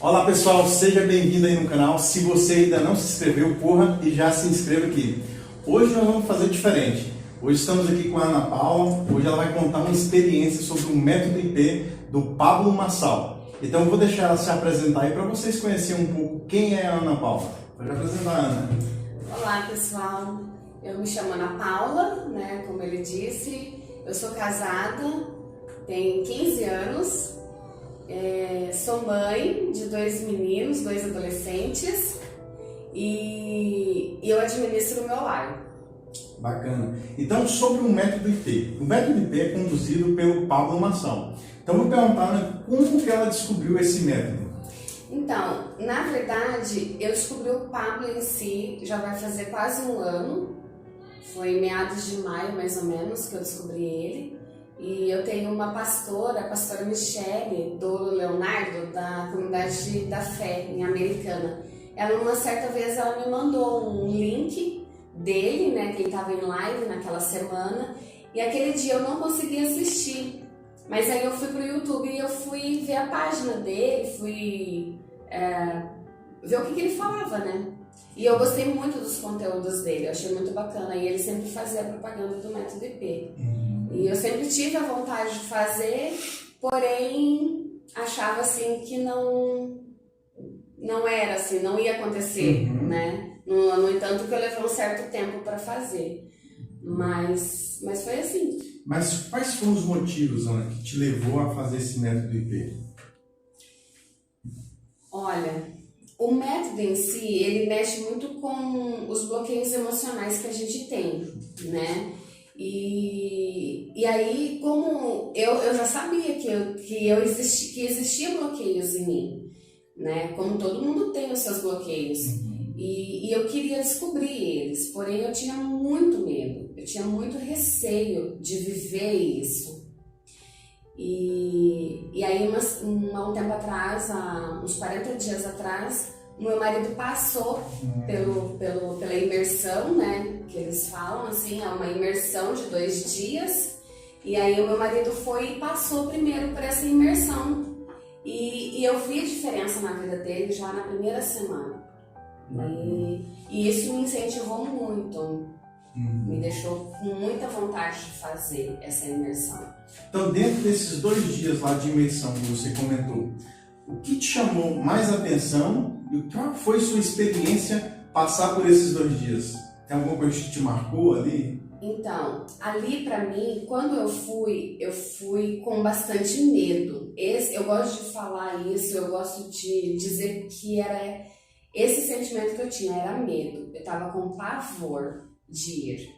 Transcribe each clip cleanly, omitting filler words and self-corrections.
Olá pessoal, seja bem-vindo aí no canal. Se você ainda não se inscreveu, corra e já se inscreva aqui. Hoje nós vamos fazer diferente. Hoje estamos aqui com a Ana Paula. Hoje ela vai contar uma experiência sobre o método IP do Pablo Marçal. Então eu vou deixar ela se apresentar aí para vocês conhecerem um pouco quem é a Ana Paula. Pode apresentar, Ana. Olá pessoal, eu me chamo Ana Paula, né, como ele disse. Eu sou casada, tenho 15 anos. Sou mãe de 2 meninos, 2 adolescentes e eu administro o meu lar. Bacana. Então, sobre o método IP. O método IP é conduzido pelo Pablo Marçal. Então, eu vou perguntar, né, como que ela descobriu esse método? Então, na verdade, eu descobri o Pablo em si, já vai fazer quase um ano. Foi em meados de maio, mais ou menos, que eu descobri ele. E eu tenho uma pastora, a pastora Michele, do Leonardo, da Comunidade da Fé, em Americana. Ela, uma certa vez, ela me mandou um link dele, né, que ele estava em live naquela semana, e aquele dia eu não consegui assistir. Mas aí eu fui pro YouTube e eu fui ver a página dele, fui ver o que ele falava, né? E eu gostei muito dos conteúdos dele, eu achei muito bacana. E ele sempre fazia propaganda do método IP. E eu sempre tive a vontade de fazer, porém achava assim que não era assim, não ia acontecer, né? No entanto que eu levei um certo tempo para fazer, mas foi assim. Mas quais foram os motivos, Ana, que te levou a fazer esse método IP? Olha, o método em si, ele mexe muito com os bloqueios emocionais que a gente tem, né? E aí, como eu já sabia que existia bloqueios em mim, né? Como todo mundo tem os seus bloqueios. E eu queria descobrir eles, porém eu tinha muito medo, eu tinha muito receio de viver isso. E aí, um tempo atrás, uns 40 dias atrás, o meu marido passou pela imersão, né, que eles falam assim, é uma imersão de 2 dias, e aí o meu marido foi e passou primeiro por essa imersão, e eu vi a diferença na vida dele já na primeira semana, e isso me incentivou muito, me deixou com muita vontade de fazer essa imersão. Então, dentro desses 2 dias lá de imersão que você comentou, o que te chamou mais atenção e qual foi sua experiência passar por esses 2 dias? Tem alguma coisa que te marcou ali? Então, ali pra mim, quando eu fui com bastante medo. Eu gosto de falar isso, eu gosto de dizer que era esse sentimento que eu tinha, era medo. Eu tava com pavor de ir.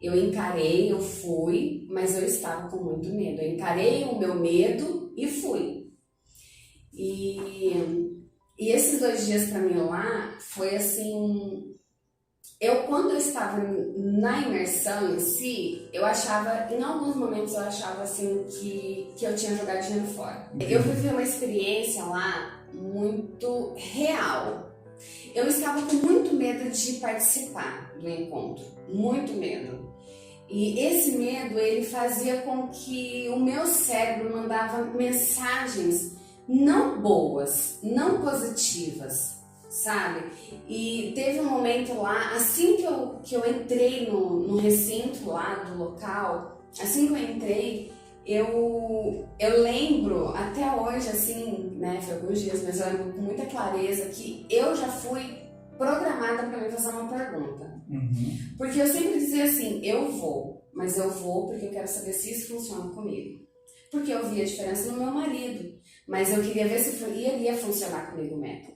Eu encarei, eu fui, mas eu estava com muito medo. Eu encarei o meu medo e fui. E esses 2 dias pra mim lá foi assim, quando eu estava na imersão em si, eu achava, em alguns momentos eu achava assim que eu tinha jogado dinheiro fora. Eu vivi uma experiência lá muito real. Eu estava com muito medo de participar do encontro, muito medo. E esse medo, ele fazia com que o meu cérebro mandava mensagens não boas, não positivas, sabe? E teve um momento lá, assim que eu entrei no recinto lá do local, assim que eu entrei, eu lembro até hoje, assim, né, foi alguns dias, mas eu lembro com muita clareza que eu já fui programada para me fazer uma pergunta. Porque eu sempre dizia assim, eu vou, mas eu vou porque eu quero saber se isso funciona comigo. Porque eu vi a diferença no meu marido, mas eu queria ver se iria funcionar comigo o método.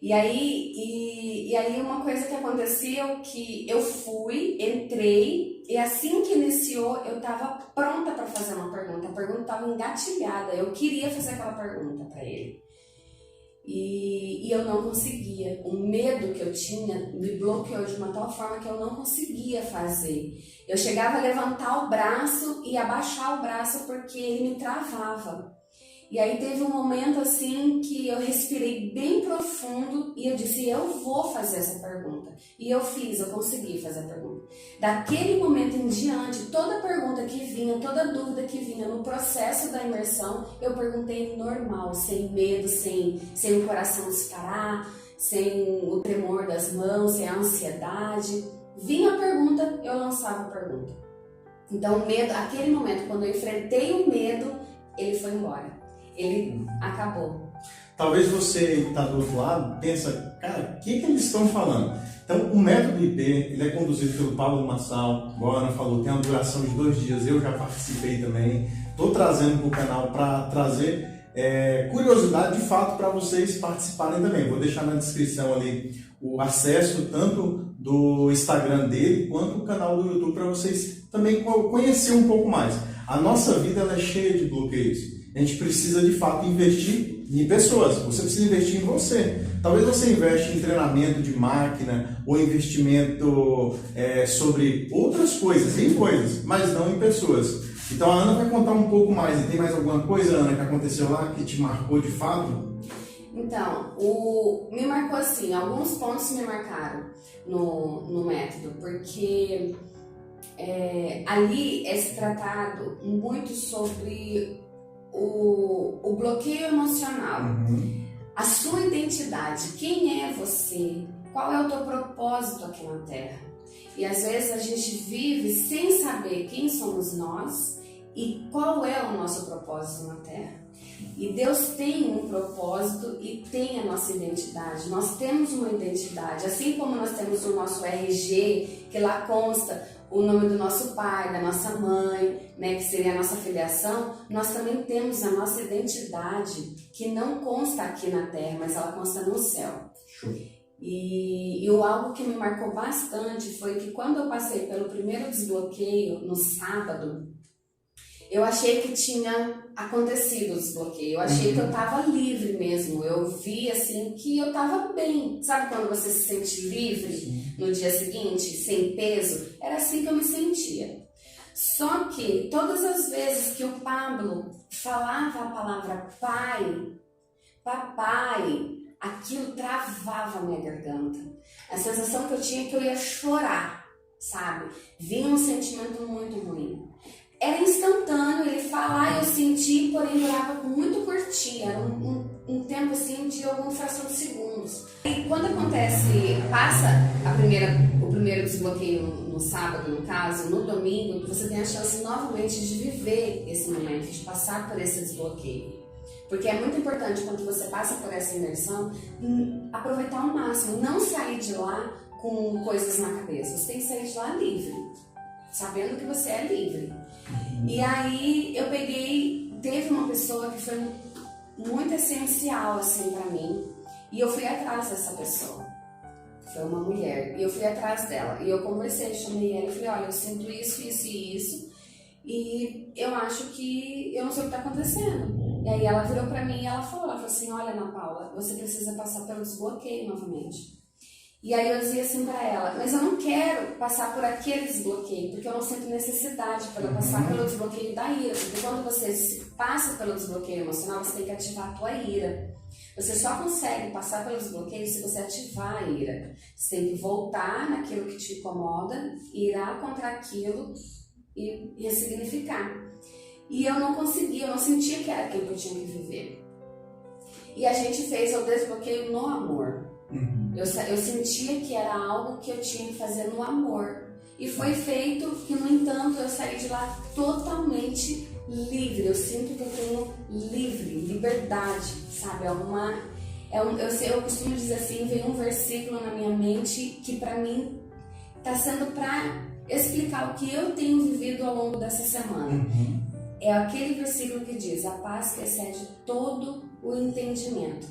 E aí uma coisa que aconteceu, que eu fui, entrei, e assim que iniciou, eu estava pronta para fazer uma pergunta. A pergunta estava engatilhada, eu queria fazer aquela pergunta para ele. E eu não conseguia. O medo que eu tinha me bloqueou de uma tal forma que eu não conseguia fazer. Eu chegava a levantar o braço e abaixar o braço porque ele me travava. E aí teve um momento assim que eu respirei bem profundo e eu disse, eu vou fazer essa pergunta. E eu fiz, eu consegui fazer a pergunta. Daquele momento em diante, toda pergunta que vinha, toda dúvida que vinha no processo da imersão, eu perguntei normal, sem medo, sem o coração disparar, sem o tremor das mãos, sem a ansiedade. Vinha a pergunta, eu lançava a pergunta. Então o medo, aquele momento, quando eu enfrentei o medo, ele foi embora. Ele acabou. Talvez você que está do outro lado pensa, cara, o que eles estão falando? Então, o método IP, ele é conduzido pelo Pablo Marçal, igual a Ana falou, tem uma duração de 2 dias, eu já participei também. Estou trazendo para o canal para trazer curiosidade de fato para vocês participarem também. Vou deixar na descrição ali o acesso tanto do Instagram dele quanto do canal do YouTube para vocês também conhecer um pouco mais. A nossa vida ela é cheia de bloqueios. A gente precisa de fato investir em pessoas, você precisa investir em você. Talvez você investe em treinamento de máquina ou investimento sobre outras coisas, em coisas, mas não em pessoas. Então a Ana vai contar um pouco mais. E tem mais alguma coisa, Ana, que aconteceu lá que te marcou de fato? Então, me marcou assim, alguns pontos me marcaram no método, porque ali é se tratado muito sobre o bloqueio emocional, a sua identidade, quem é você, qual é o teu propósito aqui na Terra. E às vezes a gente vive sem saber quem somos nós e qual é o nosso propósito na Terra. E Deus tem um propósito e tem a nossa identidade. Nós temos uma identidade, assim como nós temos o nosso RG, que lá consta o nome do nosso pai, da nossa mãe, né, que seria a nossa filiação, nós também temos a nossa identidade, que não consta aqui na Terra, mas ela consta no céu. Show. E algo que me marcou bastante foi que quando eu passei pelo primeiro desbloqueio, no sábado, eu achei que tinha acontecido o desbloqueio, eu achei que eu estava livre mesmo, eu vi assim que eu estava bem. Sabe quando você se sente livre no dia seguinte, sem peso? Era assim que eu me sentia. Só que todas as vezes que o Pablo falava a palavra pai, papai, aquilo travava a minha garganta. A sensação que eu tinha é que eu ia chorar, sabe? Vinha um sentimento muito ruim. Era instantâneo, ele falar, eu senti, porém durava muito curtinho, era um tempo assim de alguma fração de segundos. E quando passa o primeiro desbloqueio no sábado, no caso, no domingo, você tem a chance novamente de viver esse momento, de passar por esse desbloqueio. Porque é muito importante quando você passa por essa imersão, aproveitar ao máximo, não sair de lá com coisas na cabeça, você tem que sair de lá livre, sabendo que você é livre. E aí eu teve uma pessoa que foi muito essencial assim pra mim, e eu fui atrás dessa pessoa. Foi uma mulher, e eu fui atrás dela, e eu conversei, chamei ela e falei, olha, eu sinto isso, isso e isso, e eu acho que eu não sei o que tá acontecendo. E aí ela virou pra mim e ela falou assim, olha, Ana Paula, você precisa passar pelo desbloqueio novamente. E aí eu dizia assim pra ela, mas eu não quero passar por aquele desbloqueio, porque eu não sinto necessidade para eu passar pelo desbloqueio da ira, porque quando você passa pelo desbloqueio emocional, você tem que ativar a tua ira. Você só consegue passar pelo desbloqueio se você ativar a ira. Você tem que voltar naquilo que te incomoda, irar contra aquilo e ressignificar. E eu não conseguia, eu não sentia que era aquilo que eu tinha que viver. E a gente fez o desbloqueio no amor. Eu sentia que era algo que eu tinha que fazer no amor. E foi feito que, no entanto, eu saí de lá totalmente livre. Eu sinto que eu tenho liberdade, sabe? Eu costumo dizer assim, vem um versículo na minha mente que pra mim está sendo para explicar o que eu tenho vivido ao longo dessa semana. É aquele versículo que diz, a paz que excede todo o entendimento.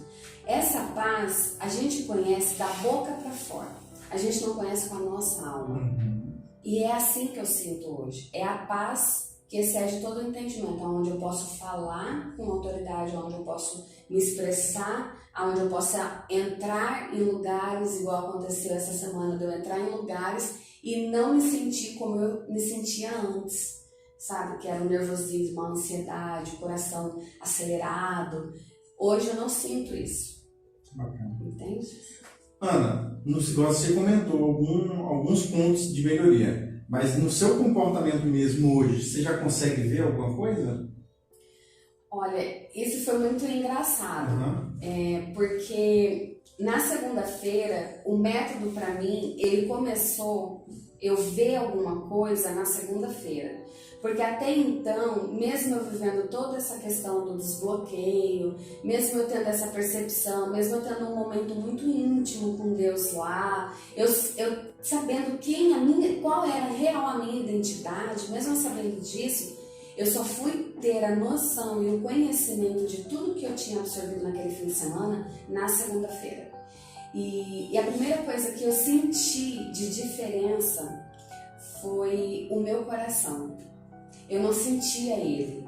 Essa paz a gente conhece da boca para fora, a gente não conhece com a nossa alma. E é assim que eu sinto hoje, é a paz que excede todo o entendimento, onde eu posso falar com autoridade, onde eu posso me expressar, onde eu possa entrar em lugares, igual aconteceu essa semana, de eu entrar em lugares e não me sentir como eu me sentia antes. sabe? Que era um nervosismo, uma ansiedade, o coração acelerado. Hoje eu não sinto isso. Bacana. Entende? Ana, você comentou alguns pontos de melhoria, mas no seu comportamento mesmo hoje, você já consegue ver alguma coisa? Olha, isso foi muito engraçado, porque na segunda-feira, o método para mim, ele começou, eu ver alguma coisa na segunda-feira. Porque até então, mesmo eu vivendo toda essa questão do desbloqueio, mesmo eu tendo essa percepção, mesmo eu tendo um momento muito íntimo com Deus lá, eu sabendo qual era real a minha identidade, mesmo sabendo disso, eu só fui ter a noção e o conhecimento de tudo que eu tinha absorvido naquele fim de semana na segunda-feira. E a primeira coisa que eu senti de diferença foi o meu coração. Eu não sentia ele.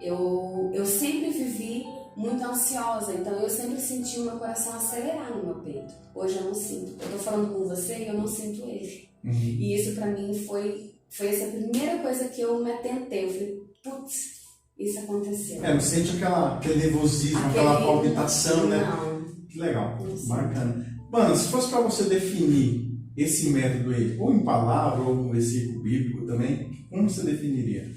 Eu sempre vivi muito ansiosa, então eu sempre senti o meu coração acelerar no meu peito. Hoje eu não sinto. Eu tô falando com você e eu não sinto ele. E isso pra mim foi essa primeira coisa que eu me atentei. Eu falei, putz, isso aconteceu. Não sente aquele nervosismo, aquela palpitação, né? Não. Que legal, bacana. Mano, se fosse para você definir esse método aí, ou em palavra, ou um versículo bíblico também, como você definiria?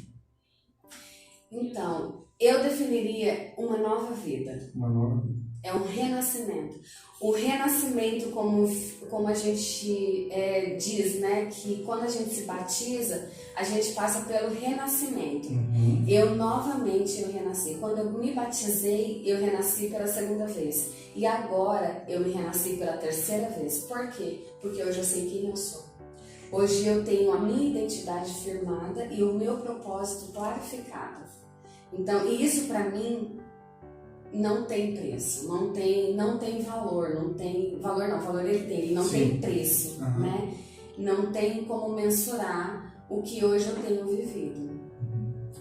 Então, eu definiria uma nova vida. Uma nova vida. É um renascimento. O renascimento, como a gente diz, né? Que quando a gente se batiza, a gente passa pelo renascimento. Eu renasci. Quando eu me batizei, eu renasci pela segunda vez. E agora eu me renasci pela terceira vez. Por quê? Porque hoje eu sei quem eu sou. Hoje eu tenho a minha identidade firmada e o meu propósito clarificado. Então, e isso para mim não tem preço, não tem valor, valor ele tem, não tem preço, né? Não tem como mensurar o que hoje eu tenho vivido.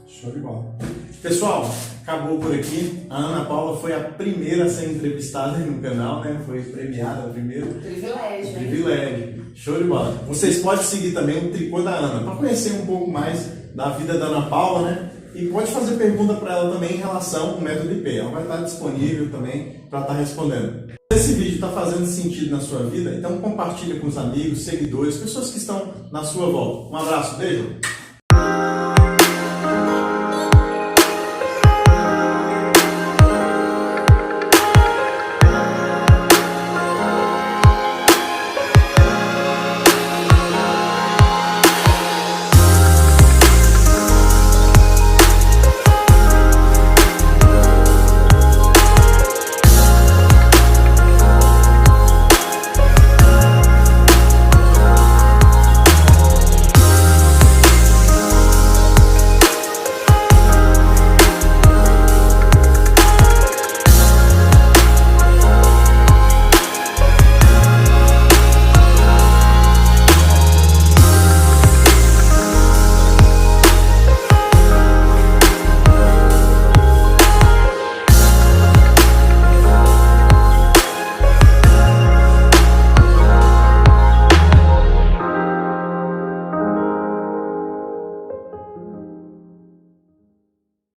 Show de bola. Pessoal, acabou por aqui. A Ana Paula foi a primeira a ser entrevistada no canal, né? Foi premiada primeiro. Privilégio. Privilégio. Show de bola. Vocês podem seguir também o Tricô da Ana para conhecer um pouco mais da vida da Ana Paula, né? E pode fazer pergunta para ela também em relação ao método IP. Ela vai estar disponível também para estar respondendo. Se esse vídeo está fazendo sentido na sua vida, então compartilhe com os amigos, seguidores, pessoas que estão na sua volta. Um abraço, beijo!